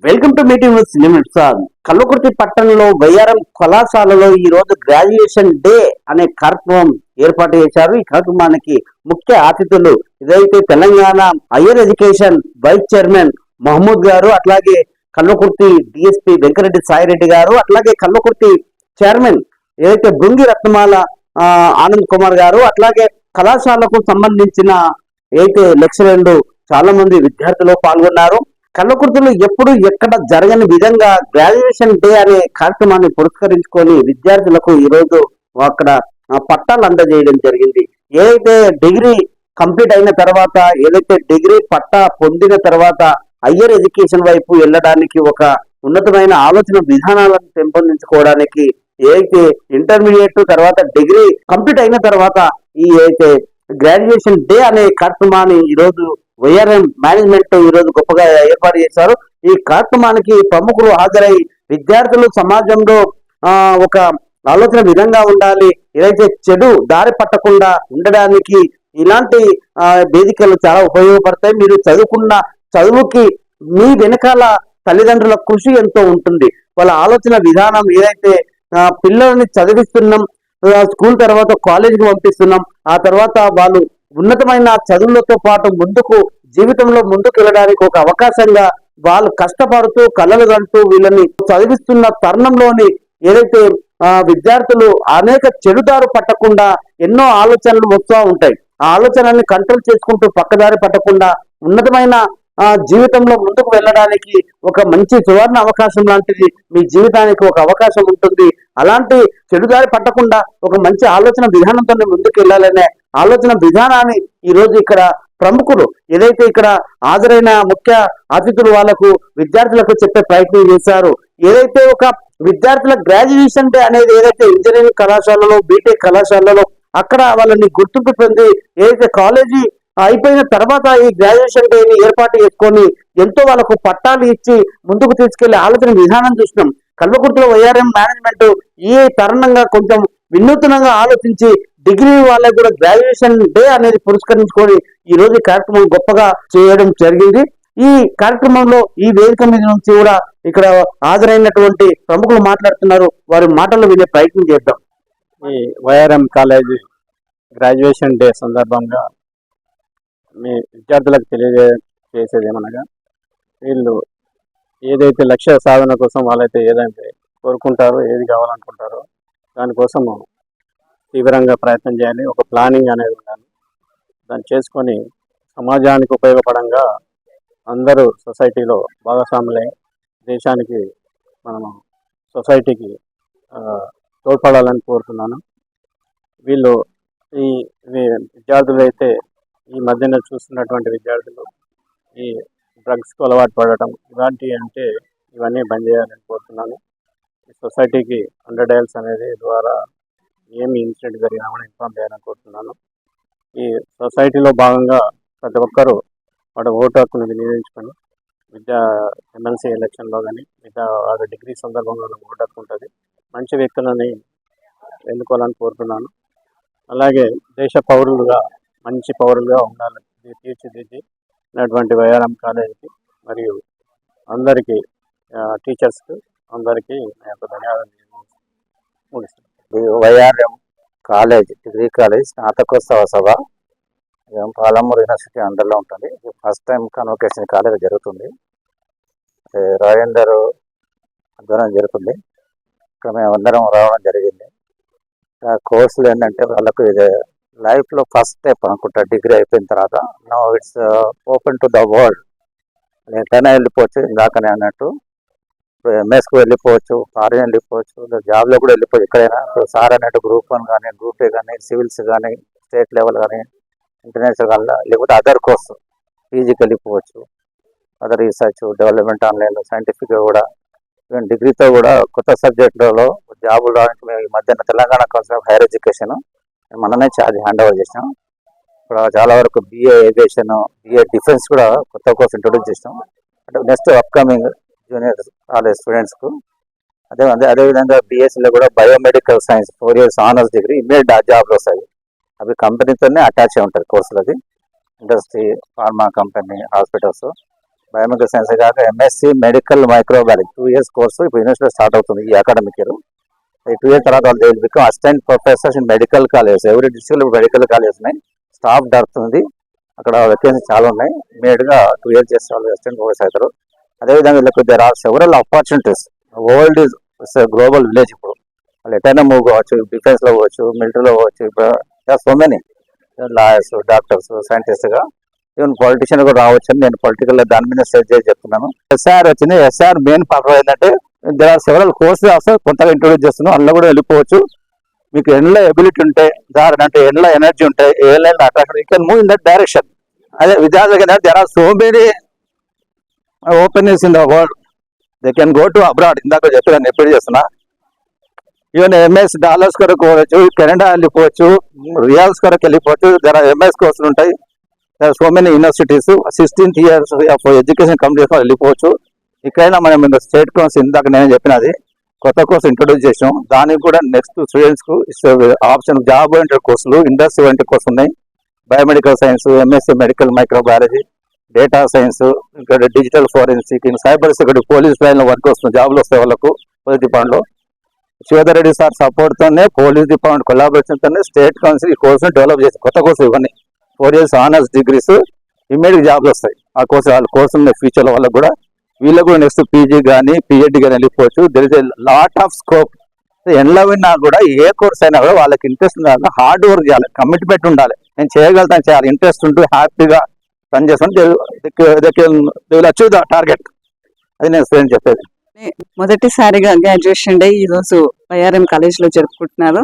Welcome to meeting with limit sir. Kalwakurthy పట్టణంలో వైఆర్ఎం కళాశాలలో ఈ రోజు గ్రాడ్యుయేషన్ డే అనే కార్యక్రమం ఏర్పాటు చేశారు. ఈ కార్యక్రమానికి ముఖ్య అతిథులు ఇదైతే Telangana higher education vice chairman Mahmood garu, అట్లాగే కల్వకుర్తి డిఎస్పీ వెంకరెడ్డి సాయిరెడ్డి గారు, అట్లాగే కల్వకుర్తి చైర్మన్ ఏదైతే బృంగి రత్నమాల ఆనంద్ కుమార్ గారు, అట్లాగే కళాశాలకు సంబంధించిన ఏదైతే లెక్చరర్లు చాలా మంది విద్యార్థులు పాల్గొన్నారు. కల్వకుర్తిలో ఎప్పుడు ఎక్కడ జరగని విధంగా గ్రాడ్యుయేషన్ డే అనే కార్యక్రమాన్ని పురస్కరించుకొని విద్యార్థులకు ఈ రోజు అక్కడ పట్టాలు అందజేయడం జరిగింది. ఏదైతే డిగ్రీ కంప్లీట్ అయిన తర్వాత, ఏదైతే డిగ్రీ పట్టా పొందిన తర్వాత హయ్యర్ ఎడ్యుకేషన్ వైపు వెళ్ళడానికి ఒక ఉన్నతమైన ఆలోచన విధానాలను పెంపొందించుకోవడానికి ఏదైతే ఇంటర్మీడియట్ తర్వాత డిగ్రీ కంప్లీట్ అయిన తర్వాత ఈ ఏదైతే గ్రాడ్యుయేషన్ డే అనే కార్యక్రమాన్ని ఈరోజు వైఆర్ఎం మేనేజ్మెంట్ ఈ రోజు గొప్పగా ఏర్పాటు చేశారు. ఈ కార్యక్రమానికి ప్రముఖులు హాజరై విద్యార్థులు సమాజంలో ఒక ఆలోచన విధంగా ఉండాలి, ఏదైతే చెడు దారి పట్టకుండా ఉండడానికి ఇలాంటి వేదికలు చాలా ఉపయోగపడతాయి. మీరు చదువుకున్న చదువుకి మీ వెనకాల తల్లిదండ్రుల కృషి ఎంతో ఉంటుంది. వాళ్ళ ఆలోచన విధానం ఏదైతే పిల్లల్ని చదివిస్తున్నాం, స్కూల్ తర్వాత కాలేజీకి పంపిస్తున్నాం, ఆ తర్వాత వాళ్ళు ఉన్నతమైన చదువులతో పాటు ముందుకు జీవితంలో ముందుకు వెళ్ళడానికి ఒక అవకాశంగా వాళ్ళు కష్టపడుతూ కళలు కంటూ వీళ్ళని చదివిస్తున్న తరుణంలోని ఏదైతే విద్యార్థులు అనేక చెడుదారు పట్టకుండా ఎన్నో ఆలోచనలు వస్తూ ఉంటాయి. ఆ ఆలోచనల్ని కంట్రోల్ చేసుకుంటూ పక్కదారి పట్టకుండా ఉన్నతమైన జీవితంలో ముందుకు వెళ్ళడానికి ఒక మంచి సువర్ణ అవకాశం లాంటిది మీ జీవితానికి ఒక అవకాశం ఉంటుంది. అలాంటి చెడుదారి పట్టకుండా ఒక మంచి ఆలోచన విధానంతో ముందుకు వెళ్ళాలనే ఆలోచన విధానాన్ని ఈ రోజు ఇక్కడ ప్రముఖులు ఏదైతే ఇక్కడ హాజరైన ముఖ్య అతిథులు వాళ్లకు విద్యార్థులకు చెప్పే ప్రయత్నం చేశారు. ఏదైతే ఒక విద్యార్థుల గ్రాడ్యుయేషన్ డే అనేది ఏదైతే ఇంజనీరింగ్ కళాశాలలో బీటెక్ కళాశాలలో అక్కడ వాళ్ళని గుర్తింపు పొంది ఏదైతే కాలేజీ అయిపోయిన తర్వాత ఈ గ్రాడ్యుయేషన్ డేని ఏర్పాటు చేసుకొని ఎంతో వాళ్ళకు పట్టాలు ఇచ్చి ముందుకు తీసుకెళ్లే ఆలోచన విధానం చూసినాం. కల్వకుర్తిలో వైఆర్ఎం మేనేజ్మెంట్ ఈ తరుణంగా కొంచెం వినూత్నంగా ఆలోచించి డిగ్రీ వాళ్ళకు కూడా గ్రాడ్యుయేషన్ డే అనేది పురస్కరించుకొని ఈ రోజు కార్యక్రమం గొప్పగా చేయడం జరిగింది. ఈ కార్యక్రమంలో ఈ వేదిక మీద నుంచి కూడా ఇక్కడ హాజరైనటువంటి ప్రముఖులు మాట్లాడుతున్నారు. వారి మాటలు వినే ప్రయత్నం చేద్దాం. ఈ వైఆర్ఎం కాలేజీ గ్రాడ్యుయేషన్ డే సందర్భంగా మీ విద్యార్థులకు తెలియజేసేది ఏమనగా, వీళ్ళు ఏదైతే లక్ష్య సాధన కోసం వాళ్ళైతే ఏదైతే కోరుకుంటారో, ఏది కావాలనుకుంటారో దానికోసము తీవ్రంగా ప్రయత్నం చేయాలి. ఒక ప్లానింగ్ అనేది ఉండాలి. దాన్ని చేసుకొని సమాజానికి ఉపయోగపడంగా అందరూ సొసైటీలో భాగస్వాములై దేశానికి మనము సొసైటీకి తోడ్పడాలని కోరుతున్నాను. వీళ్ళు ఈ విద్యార్థులు అయితే ఈ మధ్యన చూస్తున్నటువంటి విద్యార్థులు ఈ డ్రగ్స్కు అలవాటు పడటం ఇలాంటివి అంటే ఇవన్నీ బంద్ చేయాలని కోరుతున్నాను. ఈ సొసైటీకి 100 డయల్స్ అనేది ద్వారా ఏమి ఇన్సిడెంట్ జరిగినా కూడా ఇన్ఫార్మ్ చేయాలని కోరుతున్నాను. ఈ సొసైటీలో భాగంగా ప్రతి ఒక్కరూ వాడు ఓటు హక్కును వినియోగించుకొని ఎమ్మెల్సీ ఎలక్షన్లో కానీ వాడు డిగ్రీ సందర్భంలో ఓటు హక్కు ఉంటుంది. మంచి వ్యక్తులని ఎన్నుకోవాలని కోరుతున్నాను. అలాగే దేశ పౌరులుగా మంచి పౌరులుగా ఉండాలని తీర్చిదిద్దినటువంటి వైఆర్ఎం కాలేజీకి మరియు అందరికీ టీచర్స్కి అందరికీ నేను ధన్యవాదాలు ముగిస్తున్నాను. వైఆర్ఎం కాలేజ్ డిగ్రీ కాలేజ్ స్నాతకోత్సవ సభ పాలమూరు యూనివర్సిటీ అండర్లో ఉంటుంది. ఇది ఫస్ట్ టైం కన్వకేషన్ కాలేజ్ జరుగుతుంది. రాజేందర్ ఆధ్వర్యం జరుగుతుంది. ఇక్కడ మేము అందరం రావడం జరిగింది. కోర్సులు ఏంటంటే వాళ్ళకు ఇది లైఫ్లో ఫస్ట్ స్టెప్ అనుకుంటా. డిగ్రీ అయిపోయిన తర్వాత now it's open to the world. ఎక్కడైనా వెళ్ళిపోవచ్చు, ఇందాకనే అన్నట్టు ఎంఎస్కు వెళ్ళిపోవచ్చు, ఫారిన్ వెళ్ళిపోవచ్చు, జాబ్లో కూడా వెళ్ళిపోవచ్చు. ఎక్కడైనా సార్ అన్నట్టు గ్రూప్ 1 కానీ గ్రూప్ ఏ కానీ సివిల్స్ కానీ స్టేట్ లెవెల్ కానీ ఇంటర్నేషనల్ కానీ లేకపోతే అదర్ కోర్సు పీజీకి వెళ్ళిపోవచ్చు. అదర్ రీసెర్చ్ డెవలప్మెంట్ ఆన్లైన్లో సైంటిఫిక్గా కూడా ఈవెన్ డిగ్రీతో కూడా కొత్త సబ్జెక్టులలో జాబులు రావడానికి మేము ఈ మధ్యన Telangana council of higher education మననే ఛార్జ్ హ్యాండ్ ఓవర్ చేసినాం. ఇప్పుడు చాలా వరకు BA ఏవియేషన్, BA డిఫెన్స్ కూడా కొత్త కోర్స్ ఇంట్రొడ్యూస్ చేసినాం. అంటే నెక్స్ట్ అప్కమింగ్ జూనియర్ కాలేజ్ స్టూడెంట్స్కు అదేవిధంగా BScలో కూడా biomedical science 4 years honours degree immediate జాబ్లు వస్తాయి. అవి కంపెనీతోనే అటాచ్ అయి ఉంటుంది కోర్సులు. అది industry, pharma company, hospitals biomedical science కాక MSc medical microbiology 2 years course ఇప్పుడు యూనివర్సిటీలో స్టార్ట్ అవుతుంది ఈ అకాడమిక్ ఇయర్. ఈ 2 years తర్వాత వాళ్ళు will become assistant professors in medical college. Every district medical college ఉన్నాయి, స్టాఫ్ దొరుకుతుంది, అక్కడ వేకెన్సీ చాలా ఉన్నాయి. ఇమీడియట్గా 2 years చేస్తే వాళ్ళు అసిస్టెంట్ ప్రొఫెసర్ అవుతారు. అదేవిధంగా వీళ్ళకి there are several opportunities. World is global village. ఇప్పుడు వాళ్ళు ఎటైనా మూవ్ కావచ్చు, డిఫెన్స్లో పోవచ్చు, మిలిటరీలో పోవచ్చు, సో మెనీ లాయర్స్, డాక్టర్స్, సైంటిస్ట్గా, ఈవెన్ పొలిటీషియన్ కూడా రావచ్చు అని నేను పొలిటికల్ దాని మీద స్టేజ్ చేసి చెప్తున్నాను. ఎస్ఆర్ వచ్చింది. ఎస్ఆర్ మెయిన్ పర్పస్ ఏంటంటే దేర్ ఆర్ సెవరల్ కోర్సెస్ అసలు కొత్తగా ఇంట్రొడ్యూస్ చేస్తున్నాం, అందులో కూడా వెళ్ళిపోవచ్చు. మీకు ఎండ్లో ఎబిలిటీ ఉంటే, దాని అంటే ఎండ్లో ఎనర్జీ ఉంటే, a line attraction you can move in that direction. అదే విద్యార్థులకి there are so many openings in the world, they can go to abroad. ఇందాక చెప్పాను, ఎప్పుడు చేస్తున్నా. ఈవెన్ ఎంఎస్ డాలర్స్ కొరకు పోవచ్చు, కెనడా వెళ్ళిపోవచ్చు, రియాల్స్ కొరకు వెళ్ళిపోవచ్చు. దేర్ ఆర్ ఎంఎస్ కోర్సులు ఉంటాయి. There are so many universities. 16th year of education complete వెళ్ళిపోవచ్చు. ఇక్కడైనా మనం స్టేట్ కౌన్సిల్ ఇందాక నేను చెప్పినది కొత్త కోర్సు ఇంట్రొడ్యూస్ చేసాం. దానికి కూడా నెక్స్ట్ స్టూడెంట్స్కు ఆప్షన్ జాబ్ ఓరియంటెడ్ కోర్సులు, ఇండస్ట్రీ ఓరియంటెడ్ కోర్సు ఉన్నాయి. Biomedical science, MSc medical microbiology, data science, ఇక్కడ digital forensic, cyber security, police లైన్లో వర్క్ వస్తుంది, జాబ్లు వస్తాయి వాళ్ళకు పోలీస్ డిపార్ట్మెంట్లో. శివధర్ రెడ్డి సార్ సపోర్ట్తోనే, పోలీస్ డిపార్ట్మెంట్ కొలాబరేషన్తోనే స్టేట్ కౌన్సిల్ ఈ కోర్సును డెవలప్ చేసి కొత్త కోర్సు ఇవన్నీ 4 years ఆనర్స్ డిగ్రీస్, ఇమ్మీడియట్ జాబ్లు వస్తాయి. ఆ కోర్సు వాళ్ళ కోర్సు ఉన్న ఫ్యూచర్లో వాళ్ళకు కూడా, వీళ్ళకు కూడా నెక్స్ట్ పీజీ కానీ పిహెచ్డి కానీ వెళ్ళిపోవచ్చు. There is a lot of scope. ఎండ్లో విన్నా కూడా ఏ కోర్స్ అయినా కూడా వాళ్ళకి ఇంట్రెస్ట్ ఉండాలి, హార్డ్ వర్క్ చేయాలి, కమిట్మెంట్ ఉండాలి. నేను చేయగలుగుతాను, చేయాలి, ఇంట్రెస్ట్ ఉంటూ హ్యాపీగా పని చేస్తాను, అచీవ్ ద టార్గెట్. అది నేను స్టూడెంట్ చెప్పేది. మొదటిసారిగా గ్రాడ్యుయేషన్ డే ఈరోజు వైఆర్ఎం కాలేజ్లో జరుపుకుంటున్నారు.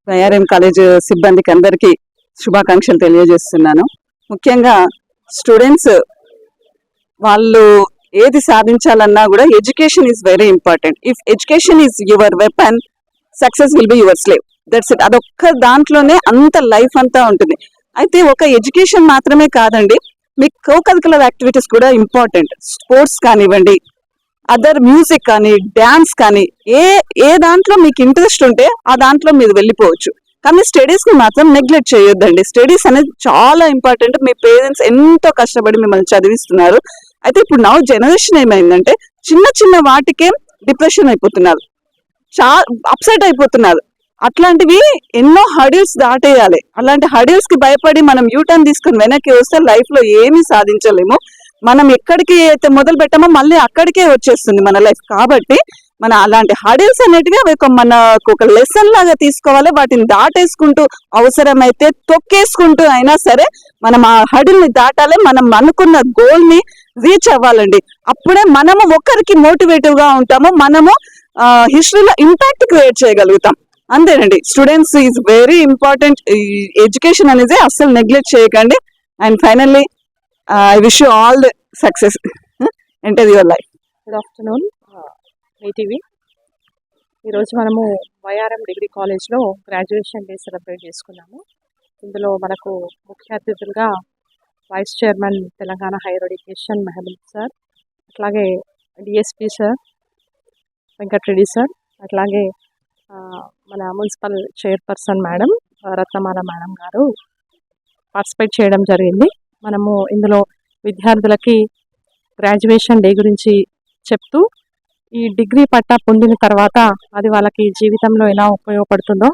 వైఆర్ఎం కాలేజ్ సిబ్బందికి అందరికీ శుభాకాంక్షలు తెలియజేస్తున్నాను. ముఖ్యంగా స్టూడెంట్స్ వాళ్ళు ఏది సాధించాలన్నా కూడా education is very important. If education is your weapon, success will be your slave. That's it. అదొక్క దాంట్లోనే అంత లైఫ్ అంతా ఉంటుంది. అయితే ఒక ఎడ్యుకేషన్ మాత్రమే కాదండి, మీకు కో-కరికులర్ యాక్టివిటీస్ కూడా ఇంపార్టెంట్. స్పోర్ట్స్ కానివ్వండి, అదర్ మ్యూజిక్ కానీ, డ్యాన్స్ కానీ, ఏ దాంట్లో మీకు ఇంట్రెస్ట్ ఉంటే ఆ దాంట్లో మీరు వెళ్ళిపోవచ్చు. కానీ స్టడీస్ ని మాత్రం నెగ్లెక్ట్ చేయొద్దండి. స్టడీస్ అనేది చాలా ఇంపార్టెంట్. మీ పేరెంట్స్ ఎంతో కష్టపడి మిమ్మల్ని చదివిస్తున్నారు. అయితే ఇప్పుడు నౌ జనరేషన్ ఏమైందంటే చిన్న చిన్న వాటికే డిప్రెషన్ అయిపోతున్నారు, అప్సెట్ అయిపోతున్నారు. అట్లాంటివి ఎన్నో హడిల్స్ దాటేయాలి. అలాంటి హడిల్స్ కి భయపడి మనం యూటర్న్ తీసుకుని వెనక్కి వస్తే లైఫ్ లో ఏమీ సాధించలేము. మనం ఎక్కడికి అయితే మొదలు పెట్టామో మళ్ళీ అక్కడికే వచ్చేస్తుంది మన లైఫ్. కాబట్టి మన అలాంటి హడిల్స్ అనేటివి మనకు ఒక లెసన్ లాగా తీసుకోవాలి. వాటిని దాటేసుకుంటూ, అవసరమైతే తొక్కేసుకుంటూ అయినా సరే మనం ఆ హడిల్ ని దాటాలి. మనం అనుకున్న గోల్ ని రీచ్ అవ్వాలండి. అప్పుడే మనము ఒకరికి మోటివేటివ్ గా ఉంటాము, మనము హిస్టరీలో ఇంపాక్ట్ క్రియేట్ చేయగలుగుతాం. అంతేనండి. Students is very important. Education అనేది అస్సలు నెగ్లెక్ట్ చేయకండి. And finally I wish you all the success into your life. Good afternoon ETV. ఈరోజు మనము వైఆర్ఎం డిగ్రీ కాలేజ్లో గ్రాడ్యుయేషన్ డే సెలబ్రేట్ చేసుకున్నాము. ఇందులో మనకు ముఖ్య అతిథులుగా vice chairman Telangana higher education Mehboob sir, అట్లాగే డిఎస్పి సార్ వెంకటరెడ్డి సార్, అట్లాగే మన municipal chairperson madam Ratnamala madam garu participate చేయడం జరిగింది. మనము ఇందులో విద్యార్థులకి గ్రాడ్యుయేషన్ డే గురించి చెప్తూ, ఈ డిగ్రీ పట్టా పొందిన తర్వాత అది వాళ్ళకి జీవితంలో ఎలా ఉపయోగపడుతుందో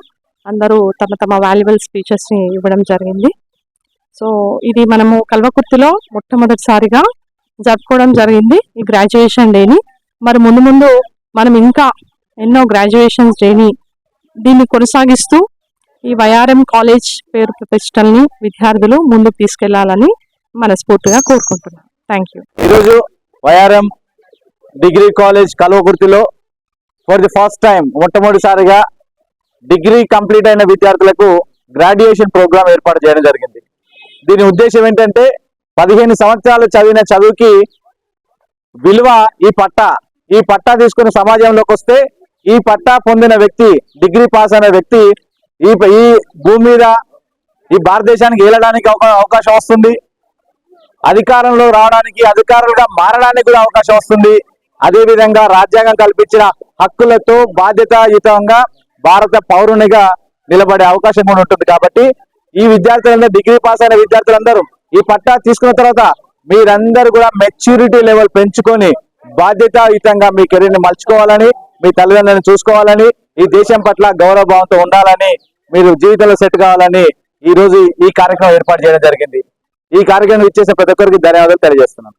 అందరూ తమ తమ వాల్యుబుల్ స్పీచెస్ని ఇవ్వడం జరిగింది. సో ఇది మనము కల్వకుర్తిలో మొట్టమొదటిసారిగా జరుపుకోవడం జరిగింది ఈ గ్రాడ్యుయేషన్ డేని. మరి ముందు ముందు మనం ఇంకా ఎన్నో గ్రాడ్యుయేషన్స్ డేని దీన్ని కొనసాగిస్తూ ఈ వైఆర్ఎం కాలేజ్ పేరు ప్రతిష్టల్ని విద్యార్థులు ముందుకు తీసుకెళ్లాలని మనస్ఫూర్తిగా కోరుకుంటున్నాను. Thank you. ఈరోజు వైఆర్ఎం డిగ్రీ కాలేజ్ కల్వకుర్తిలో ఫర్ ది ఫస్ట్ టైం మొట్టమొదటిసారిగా డిగ్రీ కంప్లీట్ అయిన విద్యార్థులకు గ్రాడ్యుయేషన్ ప్రోగ్రామ్ ఏర్పాటు చేయడం జరిగింది. దీని ఉద్దేశం ఏంటంటే 15 సంవత్సరాలు చదివిన చదువుకి విలువ ఈ పట్టా తీసుకుని సమాజంలోకి వస్తే, ఈ పట్టా పొందిన వ్యక్తి, డిగ్రీ పాస్ అయిన వ్యక్తి ఈ భూమి మీద ఈ భారతదేశానికి ఏలడానికి అవకాశం వస్తుంది. అధికారంలో రావడానికి, అధికారులుగా మారడానికి కూడా అవకాశం వస్తుంది. అదేవిధంగా రాజ్యాంగం కల్పించిన హక్కులతో బాధ్యతాయుతంగా భారత పౌరునిగా నిలబడే అవకాశం కూడా ఉంటుంది. కాబట్టి ఈ విద్యార్థులందరూ, డిగ్రీ పాస్ అయిన విద్యార్థులందరూ ఈ పట్టా తీసుకున్న తర్వాత మీరందరూ కూడా మెచ్యూరిటీ లెవెల్ పెంచుకొని బాధ్యతాయుతంగా మీ కెరీర్ ని మలుచుకోవాలని, మీ తల్లిదండ్రులను చూసుకోవాలని, ఈ దేశం పట్ల గౌరవ భావంతో ఉండాలని, మీరు జీవితంలో సెట్ కావాలని ఈ రోజు ఈ కార్యక్రమం ఏర్పాటు చేయడం జరిగింది. ఈ కార్యక్రమం ఇచ్చేసిన ప్రతి ఒక్కరికి ధన్యవాదాలు తెలియజేస్తున్నాను.